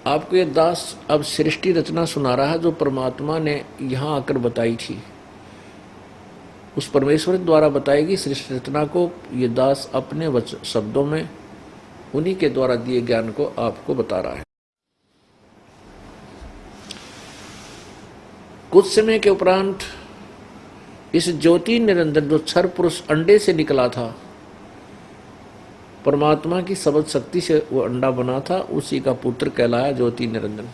आपको ये दास अब सृष्टि रचना सुना रहा है जो परमात्मा ने यहाँ आकर बताई थी। उस परमेश्वर द्वारा बताएगी सृष्टि रचना को ये दास अपने शब्दों में उन्हीं के द्वारा दिए ज्ञान को आपको बता रहा है। कुछ समय के उपरांत इस ज्योति निरंजन जो क्षर पुरुष अंडे से निकला था, परमात्मा की शब्द शक्ति से वो अंडा बना था, उसी का पुत्र कहलाया ज्योति निरंजन।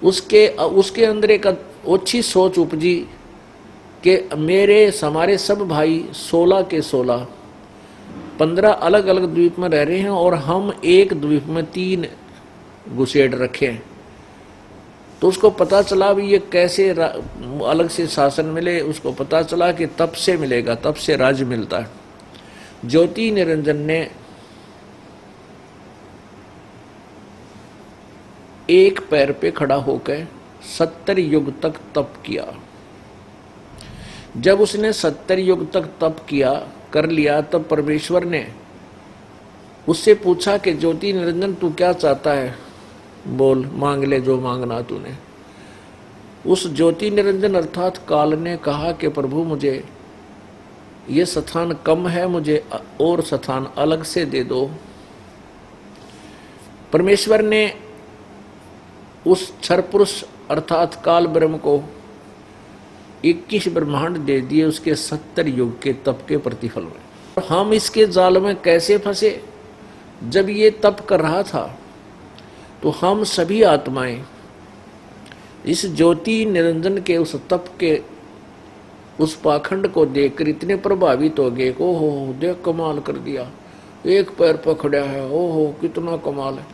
उसके अंदर एक अच्छी सोच उपजी कि हमारे सब भाई 16 के 16 15 अलग अलग द्वीप में रह रहे हैं और हम एक द्वीप में 3 घुसेड़ रखे हैं। तो उसको पता चला भी ये कैसे अलग से शासन मिले। उसको पता चला कि तप से मिलेगा, तप से राज्य मिलता है। ज्योति निरंजन ने एक पैर पे खड़ा होकर 70 युग तक तप किया। जब उसने 70 युग तक तप किया कर लिया, तब परमेश्वर ने उससे पूछा कि ज्योति निरंजन तू क्या चाहता है, बोल, मांग ले जो मांगना तूने। उस ज्योति निरंजन अर्थात काल ने कहा कि प्रभु मुझे ये स्थान कम है, मुझे और स्थान अलग से दे दो। परमेश्वर ने उस क्षर पुरुष अर्थात काल ब्रह्म को 21 ब्रह्मांड दे दिए उसके 70 युग के तप के प्रतिफल में। हम इसके जाल में कैसे फंसे? जब ये तप कर रहा था तो हम सभी आत्माएं इस ज्योति निरंजन के उस तप के उस पाखंड को देखकर इतने प्रभावित हो गए। ओहो देख कमाल कर दिया, एक पैर पकड़ा है, ओहो कितना कमाल है।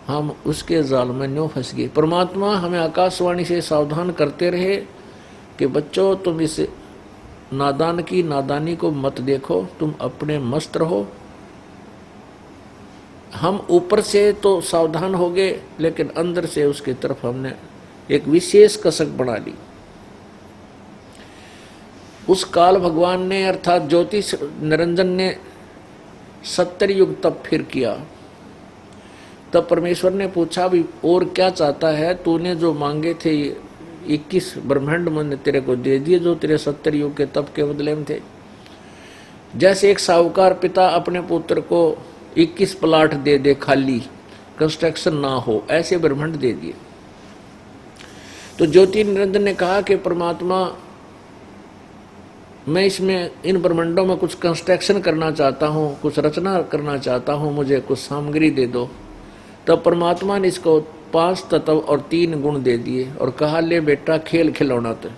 हम उसके जाल में न्यों फंस गए। परमात्मा हमें आकाशवाणी से सावधान करते रहे कि बच्चों तुम इस नादान की नादानी को मत देखो, तुम अपने मस्त रहो। हम ऊपर से तो सावधान हो गए लेकिन अंदर से उसकी तरफ हमने एक विशेष कसक बना ली। उस काल भगवान ने अर्थात ज्योति निरंजन ने 70 युग तप फिर किया। तब परमेश्वर ने पूछा भी और क्या चाहता है? तूने जो मांगे थे 21 ब्रह्मांड मैंने तेरे को दे दिए जो तेरे 70 युग के तप के बदले में थे। जैसे एक साहूकार पिता अपने पुत्र को 21 प्लाट दे दे खाली, कंस्ट्रक्शन ना हो, ऐसे ब्रह्मांड दे दिए। तो ज्योति निरंजन ने कहा कि परमात्मा मैं इसमें इन ब्रह्मांडों में कुछ कंस्ट्रक्शन करना चाहता हूँ, कुछ रचना करना चाहता हूँ, मुझे कुछ सामग्री दे दो। तब परमात्मा ने इसको 5 तत्व और 3 गुण दे दिए और कहा ले बेटा खेल खिलौना। तो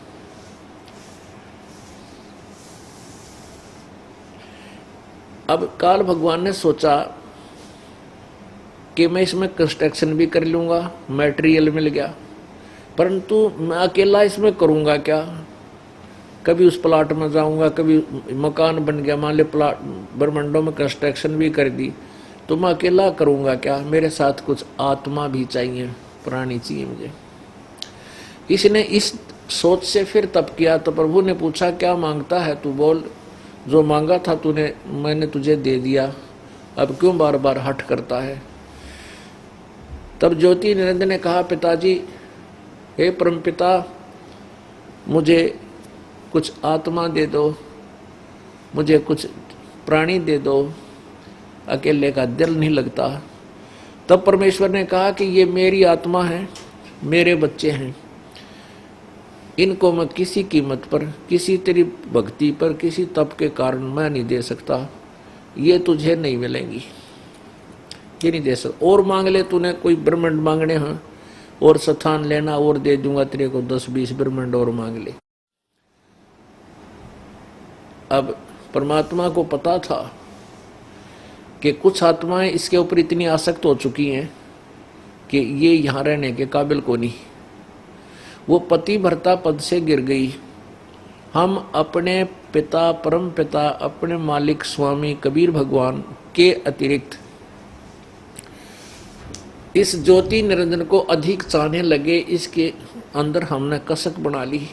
अब काल भगवान ने सोचा कि मैं इसमें कंस्ट्रक्शन भी कर लूंगा, मटेरियल मिल गया, परंतु मैं अकेला इसमें करूंगा क्या? कभी उस प्लाट में जाऊंगा, कभी मकान बन गया, मान ले प्लाट ब्रह्मांडों में कंस्ट्रक्शन भी कर दी, तो मैं अकेला करूंगा क्या? मेरे साथ कुछ आत्मा भी चाहिए, प्राणी चाहिए मुझे। इसने इस सोच से फिर तप किया। तो प्रभु ने पूछा क्या मांगता है तू, बोल। जो मांगा था तूने मैंने तुझे दे दिया, अब क्यों बार बार हट करता है? तब ज्योति निरंजन ने कहा पिताजी, हे परमपिता, मुझे कुछ आत्मा दे दो, मुझे कुछ प्राणी दे दो, अकेले का दिल नहीं लगता। तब परमेश्वर ने कहा कि ये मेरी आत्मा है, मेरे बच्चे हैं, इनको मैं किसी कीमत पर, किसी तेरी भक्ति पर, किसी तप के कारण मैं नहीं दे सकता, ये तुझे नहीं मिलेंगी, ये नहीं दे सकता। और मांग ले, तूने कोई ब्रह्मांड मांगने हैं और स्थान लेना और दे दूंगा तेरे को, 10-20 ब्रह्मांड और मांग ले। अब परमात्मा को पता था कि कुछ आत्माएं इसके ऊपर इतनी आसक्त हो चुकी हैं कि ये यहाँ रहने के काबिल को नहीं, वो पति भर्ता पद से गिर गई। हम अपने पिता परम पिता अपने मालिक स्वामी कबीर भगवान के अतिरिक्त इस ज्योति निरंजन को अधिक चाहने लगे। इसके अंदर हमने कसक बना ली,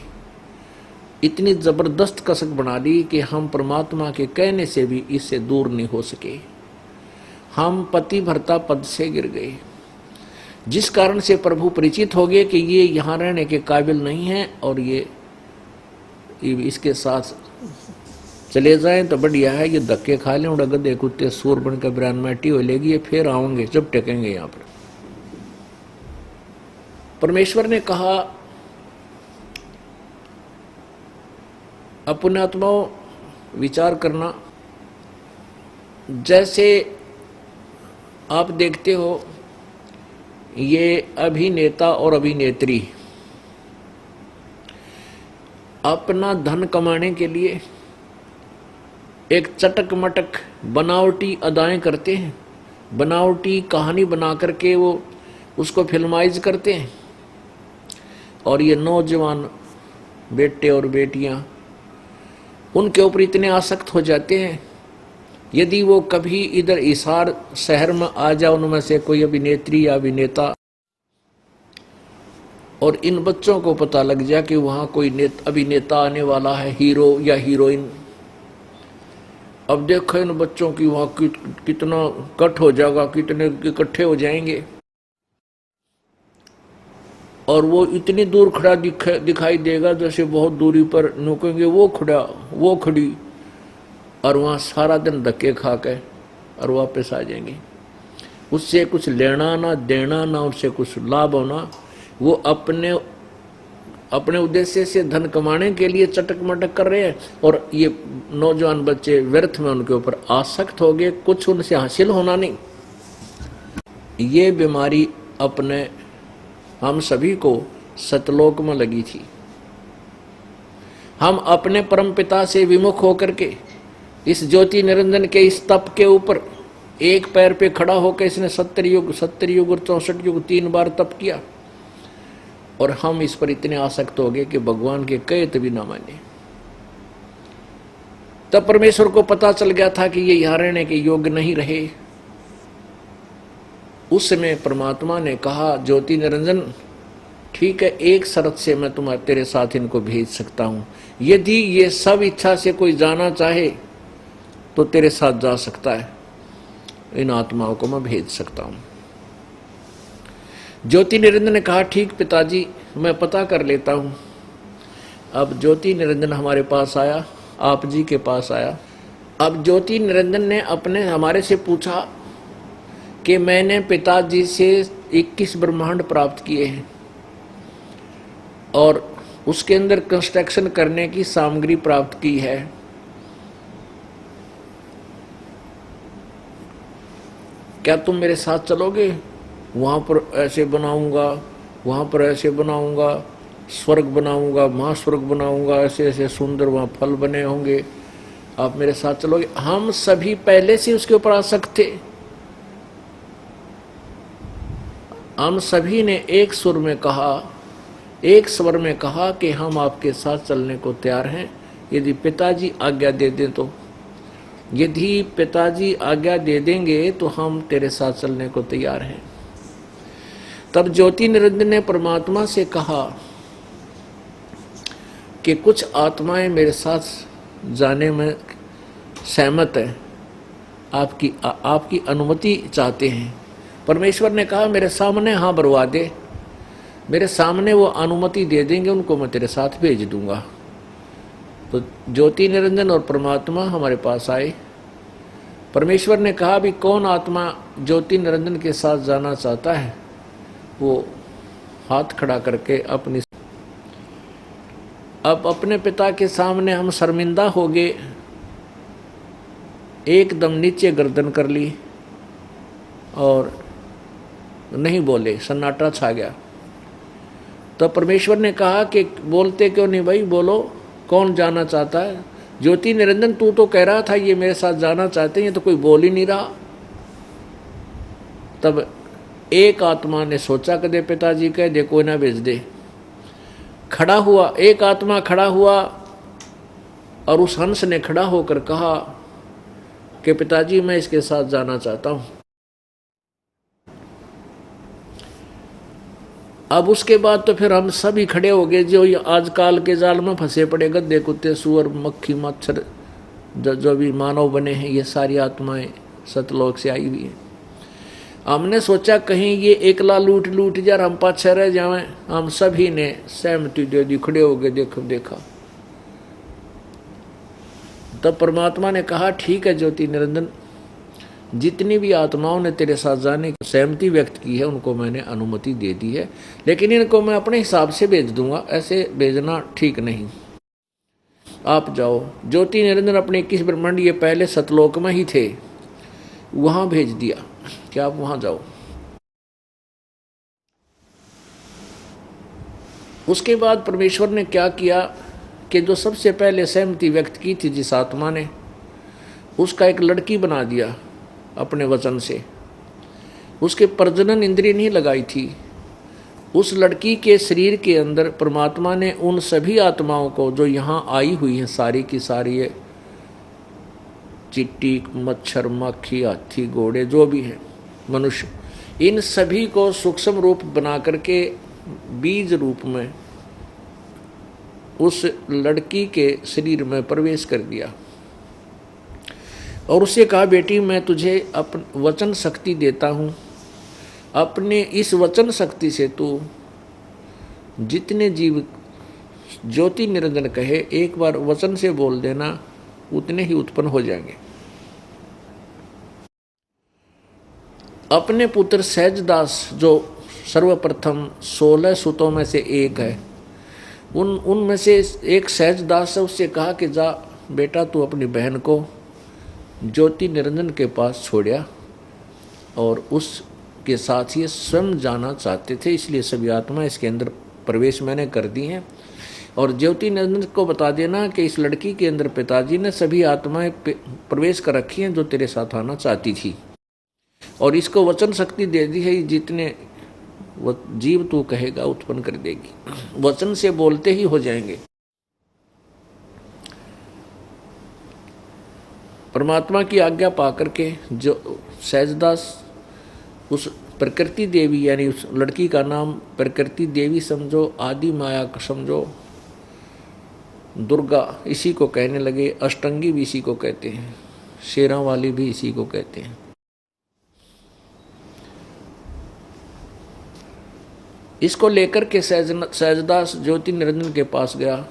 इतनी जबरदस्त कसक बना ली कि हम परमात्मा के कहने से भी इससे दूर नहीं हो सके। हम पति भर्ता पद से गिर गए। जिस कारण से प्रभु परिचित हो गए कि ये यहाँ रहने के काबिल नहीं है और ये इसके साथ चले जाएं तो बढ़िया है, ये धक्के खा लें और गधे कुत्ते सूर बनकर बिरान मैटी हो लेगी, ये फिर आएंगे जब टेकेंगे यहाँ पर। परमेश्वर ने कहा, अपने आत्माओं विचार करना, जैसे आप देखते हो ये अभिनेता और अभिनेत्री अपना धन कमाने के लिए एक चटक मटक बनावटी अदाएं करते हैं, बनावटी कहानी बना करके वो उसको फिल्माइज करते हैं, और ये नौजवान बेटे और बेटियां उनके ऊपर इतने आसक्त हो जाते हैं, यदि वो कभी इधर हिसार शहर में आ जाए उनमें से कोई अभिनेत्री या अभिनेता, और इन बच्चों को पता लग जाए कि वहाँ कोई अभिनेता आने वाला है, हीरो या हीरोइन, अब देखो इन बच्चों की वहाँ कितना कट हो जाएगा, कितने इकट्ठे हो जाएंगे, और वो इतनी दूर खड़ा दिखाई देगा जैसे बहुत दूरी पर नुकेंगे वो खड़ा वो खड़ी, और वहाँ सारा दिन धक्के खा के और वापस आ जाएंगे। उससे कुछ लेना ना देना ना उससे कुछ लाभ होना, वो अपने उद्देश्य से धन कमाने के लिए चटक मटक कर रहे हैं, और ये नौजवान बच्चे व्यर्थ में उनके ऊपर आसक्त हो गए, कुछ उनसे हासिल होना नहीं। ये बीमारी अपने हम सभी को सतलोक में लगी थी। हम अपने परमपिता से विमुख होकर के इस ज्योति निरंजन के इस तप के ऊपर एक पैर पे खड़ा होकर इसने 70 युग और 64 युग 3 बार तप किया, और हम इस पर इतने आसक्त हो गए कि भगवान के कहे तभी ना माने। तब परमेश्वर को पता चल गया था कि ये यहाँ रहने के योग्य नहीं रहे। उस समय परमात्मा ने कहा, ज्योति निरंजन ठीक है, एक शर्त से मैं तेरे साथ इनको भेज सकता हूं, यदि ये सब इच्छा से कोई जाना चाहे तो तेरे साथ जा सकता है, इन आत्माओं को मैं भेज सकता हूं। ज्योति निरंजन ने कहा, ठीक पिताजी, मैं पता कर लेता हूं। अब ज्योति निरंजन हमारे पास आया, आप जी के पास आया। अब ज्योति निरंजन ने हमारे से पूछा कि मैंने पिताजी से 21 ब्रह्मांड प्राप्त किए हैं और उसके अंदर कंस्ट्रक्शन करने की सामग्री प्राप्त की है, क्या तुम मेरे साथ चलोगे? वहाँ पर ऐसे बनाऊंगा, वहाँ पर ऐसे बनाऊंगा, स्वर्ग बनाऊंगा, महास्वर्ग बनाऊंगा, ऐसे ऐसे सुंदर वहाँ फल बने होंगे, आप मेरे साथ चलोगे? हम सभी पहले से उसके ऊपर आसक्त थे। हम सभी ने एक स्वर में कहा कि हम आपके साथ चलने को तैयार हैं, यदि पिताजी आज्ञा दे दें तो। यदि पिताजी आज्ञा दे देंगे तो हम तेरे साथ चलने को तैयार हैं। तब ज्योति निरंजन ने परमात्मा से कहा कि कुछ आत्माएं मेरे साथ जाने में सहमत है, आपकी अनुमति चाहते हैं। परमेश्वर ने कहा, मेरे सामने हाँ बरवा दे, मेरे सामने वो अनुमति दे देंगे, उनको मैं तेरे साथ भेज दूंगा। तो ज्योति निरंजन और परमात्मा हमारे पास आए। परमेश्वर ने कहा, भी कौन आत्मा ज्योति निरंजन के साथ जाना चाहता है वो हाथ खड़ा करके अब अपने पिता के सामने हम शर्मिंदा हो गए, एकदम नीचे गर्दन कर ली और नहीं बोले, सन्नाटा छा गया। तो परमेश्वर ने कहा कि बोलते क्यों नहीं भाई, बोलो कौन जाना चाहता है? ज्योति निरंजन तू तो कह रहा था ये मेरे साथ जाना चाहते हैं, ये तो कोई बोल ही नहीं रहा। तब एक आत्मा ने सोचा कदे पिताजी कह दे, कोई ना भेज दे। खड़ा हुआ, एक आत्मा खड़ा हुआ और उस हंस ने खड़ा होकर कहा कि पिताजी मैं इसके साथ जाना चाहता हूं। अब उसके बाद तो फिर हम सभी खड़े हो गए, जो आजकल के जाल में फंसे पड़े गद्दे कुत्ते सुअर मक्खी मच्छर जो भी मानव बने हैं, ये सारी आत्माएं सतलोक से आई हुई हैं। हमने सोचा कहीं ये एकला लूट लूट जा हम पाछे रह जाएं। हम सभी ने सहमति दे दी, खड़े हो गए, देखा। तब परमात्मा ने कहा ठीक है ज्योति निरंजन, जितनी भी आत्माओं ने तेरे साथ जाने की सहमति व्यक्त की है उनको मैंने अनुमति दे दी है, लेकिन इनको मैं अपने हिसाब से भेज दूंगा, ऐसे भेजना ठीक नहीं। आप जाओ। ज्योति निरंजन अपने 21 ब्रह्मांड ये पहले सतलोक में ही थे, वहां भेज दिया कि आप वहां जाओ। उसके बाद परमेश्वर ने क्या किया कि जो सबसे पहले सहमति व्यक्त की थी जिस आत्मा ने, उसका एक लड़की बना दिया अपने वचन से। उसके प्रजनन इंद्रिय नहीं लगाई थी। उस लड़की के शरीर के अंदर परमात्मा ने उन सभी आत्माओं को जो यहाँ आई हुई हैं, सारी की सारी है, चिट्टी, मच्छर, मक्खी, हाथी, घोड़े, जो भी हैं, मनुष्य, इन सभी को सूक्ष्म रूप बना करके बीज रूप में उस लड़की के शरीर में प्रवेश कर दिया और उससे कहा बेटी मैं तुझे वचन शक्ति देता हूँ, अपने इस वचन शक्ति से तू जितने जीव ज्योति निरंजन कहे एक बार वचन से बोल देना, उतने ही उत्पन्न हो जाएंगे। अपने पुत्र सहजदास जो सर्वप्रथम 16 सुतों में से एक है, उनमें से एक सहजदास है, उससे कहा कि जा बेटा तू अपनी बहन को ज्योति निरंजन के पास छोड़िया, और उसके साथ ही स्वयं जाना चाहते थे, इसलिए सभी आत्मा इसके अंदर प्रवेश मैंने कर दी हैं। और ज्योति निरंजन को बता देना कि इस लड़की के अंदर पिताजी ने सभी आत्माएं प्रवेश कर रखी हैं जो तेरे साथ आना चाहती थी, और इसको वचन शक्ति दे दी है, जितने जीव तू कहेगा उत्पन्न कर देगी, वचन से बोलते ही हो जाएंगे। परमात्मा की आज्ञा पाकर के जो सहजदास उस प्रकृति देवी, यानी उस लड़की का नाम प्रकृति देवी समझो, आदि माया समझो, दुर्गा इसी को कहने लगे, अष्टंगी भी इसी को कहते हैं, शेरा वाली भी इसी को कहते हैं। इसको लेकर के सहजदास ज्योति निरंजन के पास गया।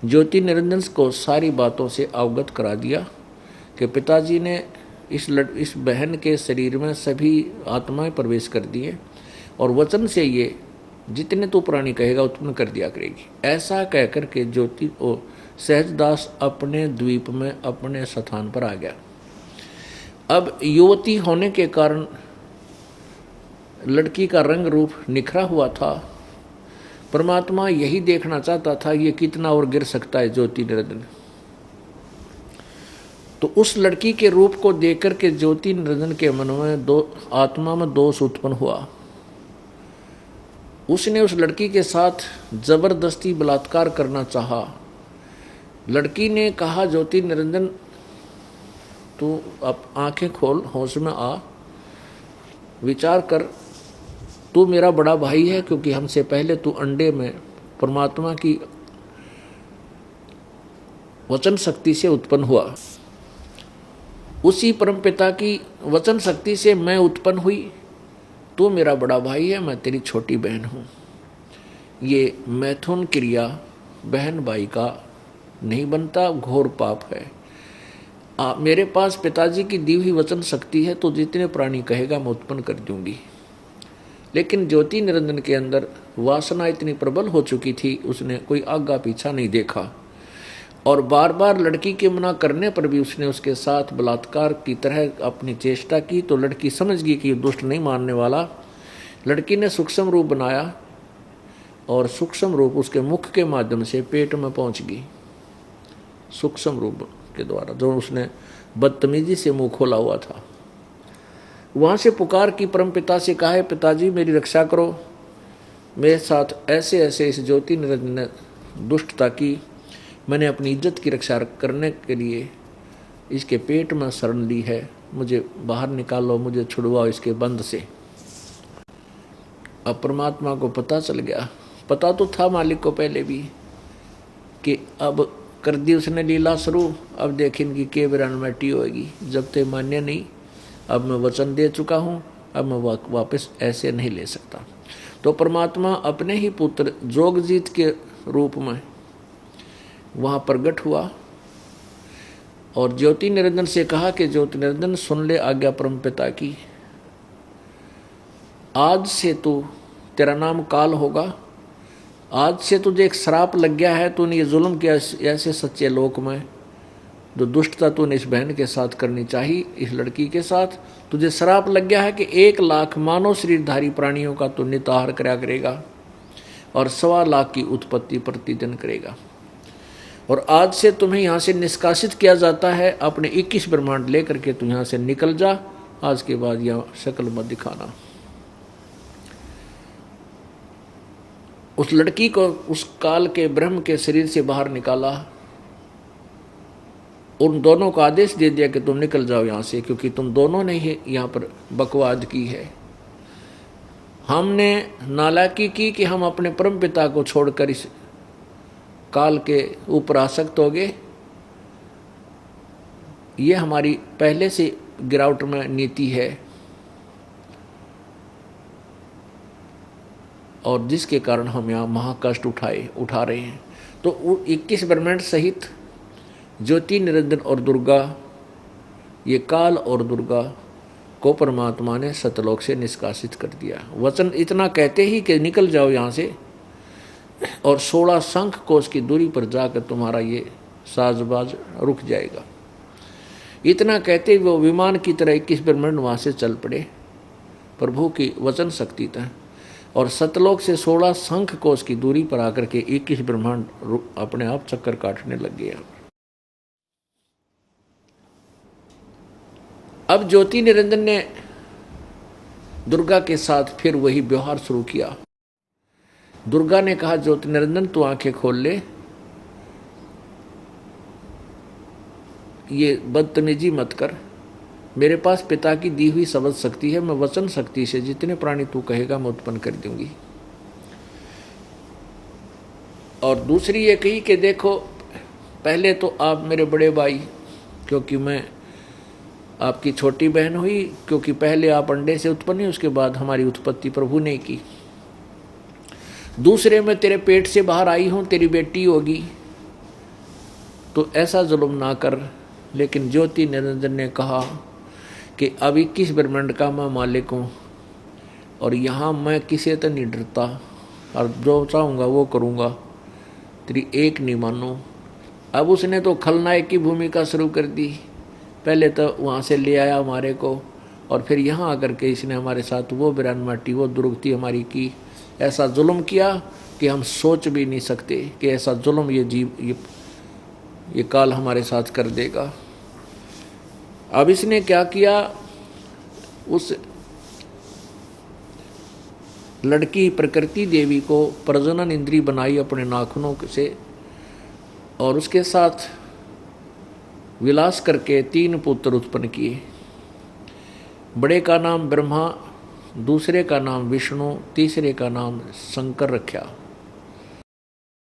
ज्योति निरंजन को सारी बातों से अवगत करा दिया कि पिताजी ने इस बहन के शरीर में सभी आत्माएं प्रवेश कर दिए, और वचन से ये जितने तो प्राणी कहेगा उत्पन्न कर दिया करेगी। ऐसा कहकर के ज्योति और सहजदास अपने द्वीप में अपने स्थान पर आ गया। अब युवती होने के कारण लड़की का रंग रूप निखरा हुआ था। परमात्मा यही देखना चाहता था ये कितना और गिर सकता है ज्योति निरंजन। तो उस लड़की के रूप को देख करके ज्योति निरंजन के मन में आत्मा में दोष उत्पन्न हुआ। उसने उस लड़की के साथ जबरदस्ती बलात्कार करना चाहा। लड़की ने कहा ज्योति निरंजन तू अब आंखें खोल, होश में आ, विचार कर, तू मेरा बड़ा भाई है क्योंकि हमसे पहले तू अंडे में परमात्मा की वचन शक्ति से उत्पन्न हुआ। उसी परमपिता की वचन शक्ति से मैं उत्पन्न हुई। तू मेरा बड़ा भाई है, मैं तेरी छोटी बहन हूँ। ये मैथुन क्रिया बहन भाई का नहीं बनता, घोर पाप है। मेरे पास पिताजी की दी हुई वचन शक्ति है तो जितने प्राणी कहेगा मैं उत्पन्न कर दूंगी। लेकिन ज्योति निरंजन के अंदर वासना इतनी प्रबल हो चुकी थी, उसने कोई आगा पीछा नहीं देखा, और बार बार लड़की के मना करने पर भी उसने उसके साथ बलात्कार की तरह अपनी चेष्टा की। तो लड़की समझ गई कि ये दुष्ट नहीं मानने वाला। लड़की ने सूक्ष्म रूप बनाया और सूक्ष्म रूप उसके मुख के माध्यम से पेट में पहुंच गई। सूक्ष्म रूप के द्वारा जो उसने बदतमीजी से मुंह खोला हुआ था, वहां से पुकार की परमपिता से कहा है पिताजी मेरी रक्षा करो, मेरे साथ ऐसे ऐसे इस ज्योति निरंजन ने दुष्टता की, मैंने अपनी इज्जत की रक्षा करने के लिए इसके पेट में शरण ली है, मुझे बाहर निकालो, मुझे छुड़वाओ इसके बंध से। अब परमात्मा को पता चल गया, पता तो था मालिक को पहले भी कि अब कर दी उसने लीला शुरू, अब देख इनकी के बिरान मैटी होगी। जब ते मान्य नहीं, अब मैं वचन दे चुका हूँ, अब मैं वापस ऐसे नहीं ले सकता। तो परमात्मा अपने ही पुत्र जोगजीत के रूप में वहाँ प्रकट हुआ और ज्योति निरंजन से कहा कि ज्योति निरंजन सुन ले आज्ञा परमपिता की, आज से तू, तेरा नाम काल होगा, आज से तुझे एक श्राप लग गया है, तूने ये जुल्म किया ऐसे सच्चे लोक में, जो दुष्टता तूने इस बहन के साथ करनी चाहिए, इस लड़की के साथ, तुझे श्राप लग गया है कि 1 लाख मानव शरीरधारी प्राणियों का तू निताहार करा करेगा और 1.25 लाख की उत्पत्ति प्रतिदिन करेगा। और आज से तुम्हें यहाँ से निष्कासित किया जाता है, अपने 21 ब्रह्मांड लेकर के तू यहाँ से निकल जा, आज के बाद यह शक्ल मत दिखाना। उस लड़की को उस काल के ब्रह्म के शरीर से बाहर निकाला, उन दोनों को आदेश दे दिया कि तुम निकल जाओ यहाँ से, क्योंकि तुम दोनों ने ही यहाँ पर बकवाद की है। हमने नालायकी की कि हम अपने परम पिता को छोड़कर इस काल के ऊपर आसक्त हो गए। ये हमारी पहले से गिरावट में नीति है और जिसके कारण हम यहाँ महाकष्ट उठा रहे हैं। तो 21 ब्रह्मांड सहित ज्योति निरंजन और दुर्गा, ये काल और दुर्गा को परमात्मा ने सतलोक से निष्कासित कर दिया। वचन इतना कहते ही कि निकल जाओ यहाँ से, और 16 शंख कोस की दूरी पर जाकर तुम्हारा ये साजबाज रुक जाएगा। इतना कहते ही वो विमान की तरह 21 ब्रह्मांड वहाँ से चल पड़े प्रभु की वचन शक्ति था, और सतलोक से 16 शंख कोस की दूरी पर आकर के 21 ब्रह्मांड अपने आप चक्कर काटने लग गया। अब ज्योति निरंजन ने दुर्गा के साथ फिर वही व्यवहार शुरू किया। दुर्गा ने कहा, ज्योति निरंजन तू आंखें खोल ले, ये बदतमीजी मत कर, मेरे पास पिता की दी हुई शब्द शक्ति है, मैं वचन शक्ति से जितने प्राणी तू कहेगा मैं उत्पन्न कर दूंगी। और दूसरी ये कही कि देखो, पहले तो आप मेरे बड़े भाई, क्योंकि मैं आपकी छोटी बहन हुई, क्योंकि पहले आप अंडे से उत्पन्न हुई, उसके बाद हमारी उत्पत्ति प्रभु ने की। दूसरे मैं तेरे पेट से बाहर आई हूँ, तेरी बेटी होगी, तो ऐसा जुल्म ना कर। लेकिन ज्योति निरंजन ने कहा कि अब 21 ब्रह्मांड का मैं मालिक हूँ और यहाँ मैं किसी से नहीं डरता, और जो चाहूँगा वो करूँगा, तेरी एक नहीं मानूँ। अब उसने तो खलनायक की भूमिका शुरू कर दी। पहले तो वहाँ से ले आया हमारे को, और फिर यहाँ आकर के इसने हमारे साथ वो बिरान माटी, वो दुर्गति हमारी की, ऐसा जुल्म किया कि हम सोच भी नहीं सकते कि ऐसा जुल्म ये काल हमारे साथ कर देगा। अब इसने क्या किया, उस लड़की प्रकृति देवी को प्रजनन इंद्री बनाई अपने नाखूनों से, और उसके साथ विलास करके 3 पुत्र उत्पन्न किए। बड़े का नाम ब्रह्मा, दूसरे का नाम विष्णु, तीसरे का नाम शंकर रखा।